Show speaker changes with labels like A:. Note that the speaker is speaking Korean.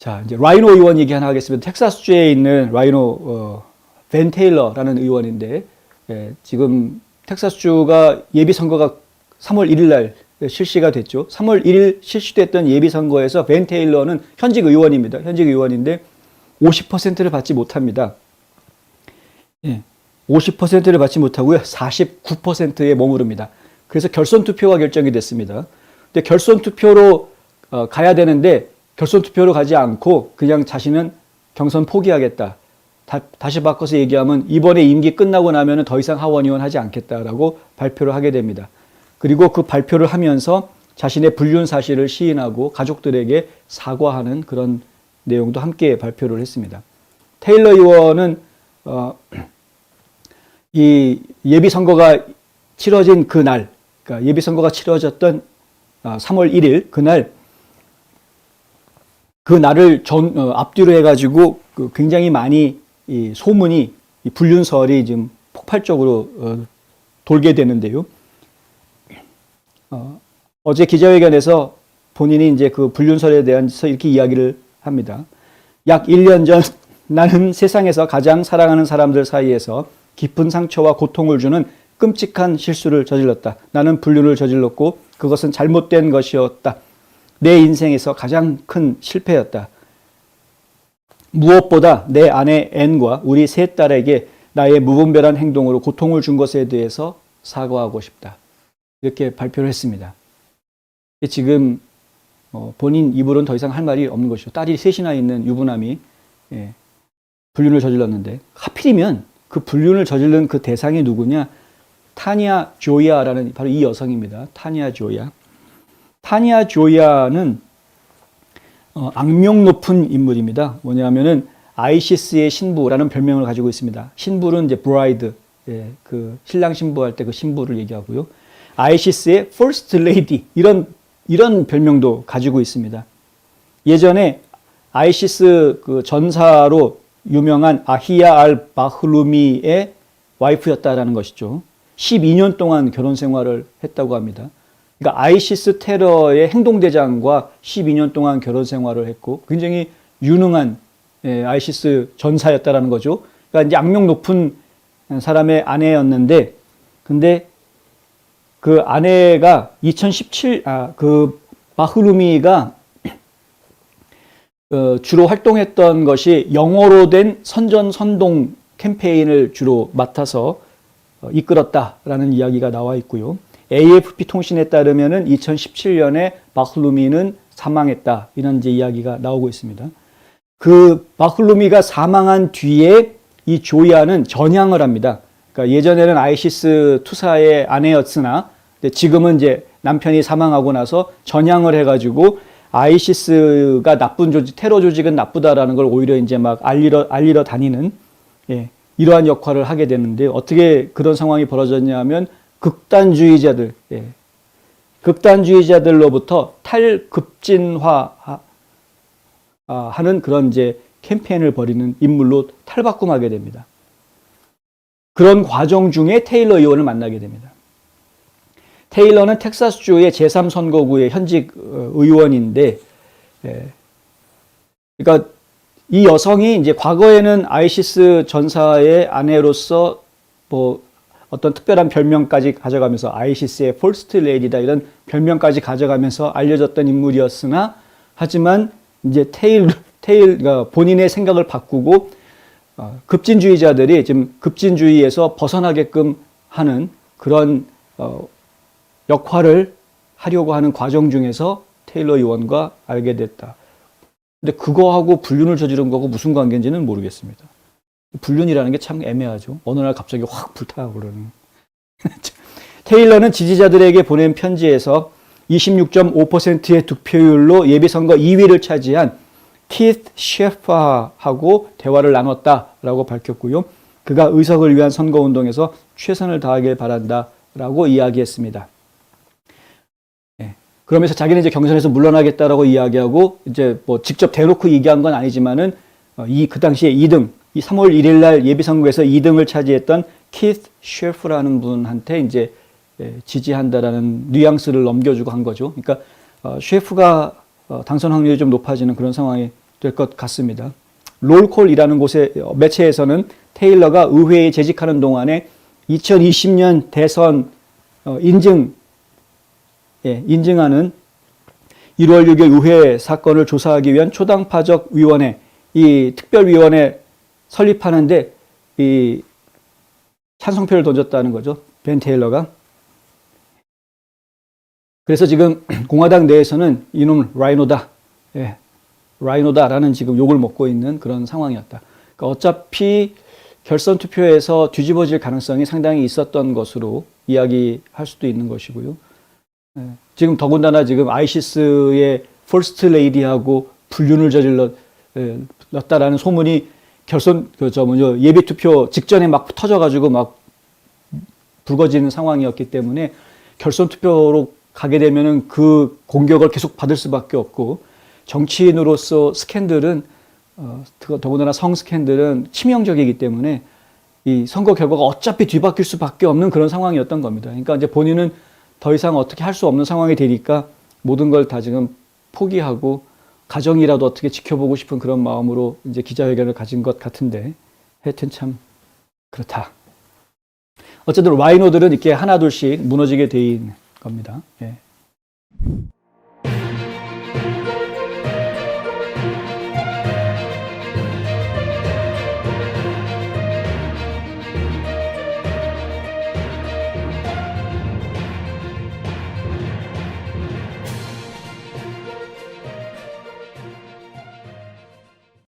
A: 자, 이제 라이노 의원 얘기 하나 하겠습니다. 텍사스주에 있는 라이노 벤 테일러라는 의원인데, 지금 텍사스주가 예비선거가 3월 1일 날 실시가 됐죠. 3월 1일 실시됐던 예비선거에서 벤 테일러는 현직 의원입니다. 현직 의원인데 50%를 받지 못합니다. 50%를 받지 못하고요. 49%에 머무릅니다. 그래서 결선 투표가 결정이 됐습니다. 근데 결선 투표로 가야 되는데 결선 투표로 가지 않고 그냥 자신은 경선 포기하겠다. 다시 바꿔서 얘기하면 이번에 임기 끝나고 나면 더 이상 하원의원 하지 않겠다라고 발표를 하게 됩니다. 그리고 그 발표를 하면서 자신의 불륜 사실을 시인하고 가족들에게 사과하는 그런 내용도 함께 발표를 했습니다. 테일러 의원은 이 예비선거가 치러진 그날, 그러니까 예비선거가 치러졌던 3월 1일 그날, 그 날을 앞뒤로 해가지고 굉장히 많이 이 소문이, 이 불륜설이 지금 폭발적으로 돌게 되는데요. 어제 기자회견에서 본인이 이제 그 불륜설에 대해서 이렇게 이야기를 합니다. 약 1년 전 나는 세상에서 가장 사랑하는 사람들 사이에서 깊은 상처와 고통을 주는 끔찍한 실수를 저질렀다. 나는 불륜을 저질렀고 그것은 잘못된 것이었다. 내 인생에서 가장 큰 실패였다. 무엇보다 내 아내 앤과 우리 세 딸에게 나의 무분별한 행동으로 고통을 준 것에 대해서 사과하고 싶다. 이렇게 발표를 했습니다. 지금 본인 입으로는 더 이상 할 말이 없는 것이죠. 딸이 셋이나 있는 유부남이 불륜을 저질렀는데, 하필이면 그 불륜을 저지른 그 대상이 누구냐? 타니아 조이아라는 바로 이 여성입니다. 타니아 조이아. 타니아 조이아는 악명 높은 인물입니다. 뭐냐면은 아이시스의 신부라는 별명을 가지고 있습니다. 신부는 이제 브라이드, 그 신랑 신부할 때 그 신부를 얘기하고요. 아이시스의 First Lady 이런 별명도 가지고 있습니다. 예전에 아이시스 그 전사로 유명한 아히야 알 바흐루미의 와이프였다라는 것이죠. 12년 동안 결혼 생활을 했다고 합니다. 그러니까 아이시스 테러의 행동대장과 12년 동안 결혼 생활을 했고 굉장히 유능한 아이시스 전사였다라는 거죠. 그러니까 이제 악명 높은 사람의 아내였는데, 근데 그 아내가 그 바흐루미가 주로 활동했던 것이 영어로 된 선전선동 캠페인을 주로 맡아서 이끌었다라는 이야기가 나와 있고요. AFP 통신에 따르면은 2017년에 바흐루미는 사망했다, 이런 이제 이야기가 나오고 있습니다. 그 바흐루미가 사망한 뒤에 이 조이아는 전향을 합니다. 그러니까 예전에는 아이시스 투사의 아내였으나 지금은 이제 남편이 사망하고 나서 전향을 해가지고 아이시스가 나쁜 조직, 테러 조직은 나쁘다라는 걸 오히려 이제 막 알리러 다니는 이러한 역할을 하게 되는데, 어떻게 그런 상황이 벌어졌냐면 극단주의자들로부터 탈급진화 하는 그런 이제 캠페인을 벌이는 인물로 탈바꿈하게 됩니다. 그런 과정 중에 테일러 의원을 만나게 됩니다. 테일러는 텍사스주의 제3선거구의 현직 의원인데, 그러니까 이 여성이 이제 과거에는 아이시스 전사의 아내로서 뭐 어떤 특별한 별명까지 가져가면서 아이시스의 퍼스트 레이디다 이런 별명까지 가져가면서 알려졌던 인물이었으나, 하지만 이제 그러니까 본인의 생각을 바꾸고 급진주의자들이 지금 급진주의에서 벗어나게끔 하는 그런 역할을 하려고 하는 과정 중에서 테일러 의원과 알게 됐다. 근데 그거하고 불륜을 저지른 거하고 무슨 관계인지는 모르겠습니다. 불륜이라는 게 참 애매하죠. 어느 날 갑자기 확 불타오르는. 테일러는 지지자들에게 보낸 편지에서 26.5%의 득표율로 예비선거 2위를 차지한 키스 셰퍼하고 대화를 나눴다라고 밝혔고요. 그가 의석을 위한 선거운동에서 최선을 다하길 바란다라고 이야기했습니다. 그러면서 자기는 이제 경선에서 물러나겠다라고 이야기하고, 이제 뭐 직접 대놓고 얘기한 건 아니지만은 그 당시에 2등, 이 3월 1일 날 예비선거에서 2등을 차지했던 키스 셰프라는 분한테 이제 지지한다라는 뉘앙스를 넘겨주고 한 거죠. 그러니까 셰프가 당선 확률이 좀 높아지는 그런 상황이 될 것 같습니다. 롤콜이라는 곳의 매체에서는 테일러가 의회에 재직하는 동안에 2020년 대선 인증하는 1월 6일 의회 사건을 조사하기 위한 초당파적 위원회, 이 특별위원회 설립하는데 이 찬성표를 던졌다는 거죠. 벤 테일러가. 그래서 지금 공화당 내에서는 이놈 라이노다. 라이노다라는 지금 욕을 먹고 있는 그런 상황이었다. 그러니까 어차피 결선 투표에서 뒤집어질 가능성이 상당히 있었던 것으로 이야기할 수도 있는 것이고요. 지금 더군다나 지금 아이시스의 퍼스트 레이디하고 불륜을 저질렀다라는 소문이 결선 예비 투표 직전에 막 터져가지고 막 불거지는 상황이었기 때문에 결선 투표로 가게 되면은 그 공격을 계속 받을 수밖에 없고, 정치인으로서 스캔들은 더군다나 성 스캔들은 치명적이기 때문에 이 선거 결과가 어차피 뒤바뀔 수밖에 없는 그런 상황이었던 겁니다. 그러니까 이제 본인은 더 이상 어떻게 할 수 없는 상황이 되니까 모든 걸 다 지금 포기하고 가정이라도 어떻게 지켜보고 싶은 그런 마음으로 이제 기자회견을 가진 것 같은데, 하여튼 참 그렇다. 어쨌든 라이노들은 이렇게 하나둘씩 무너지게 돼 있는 겁니다. 예.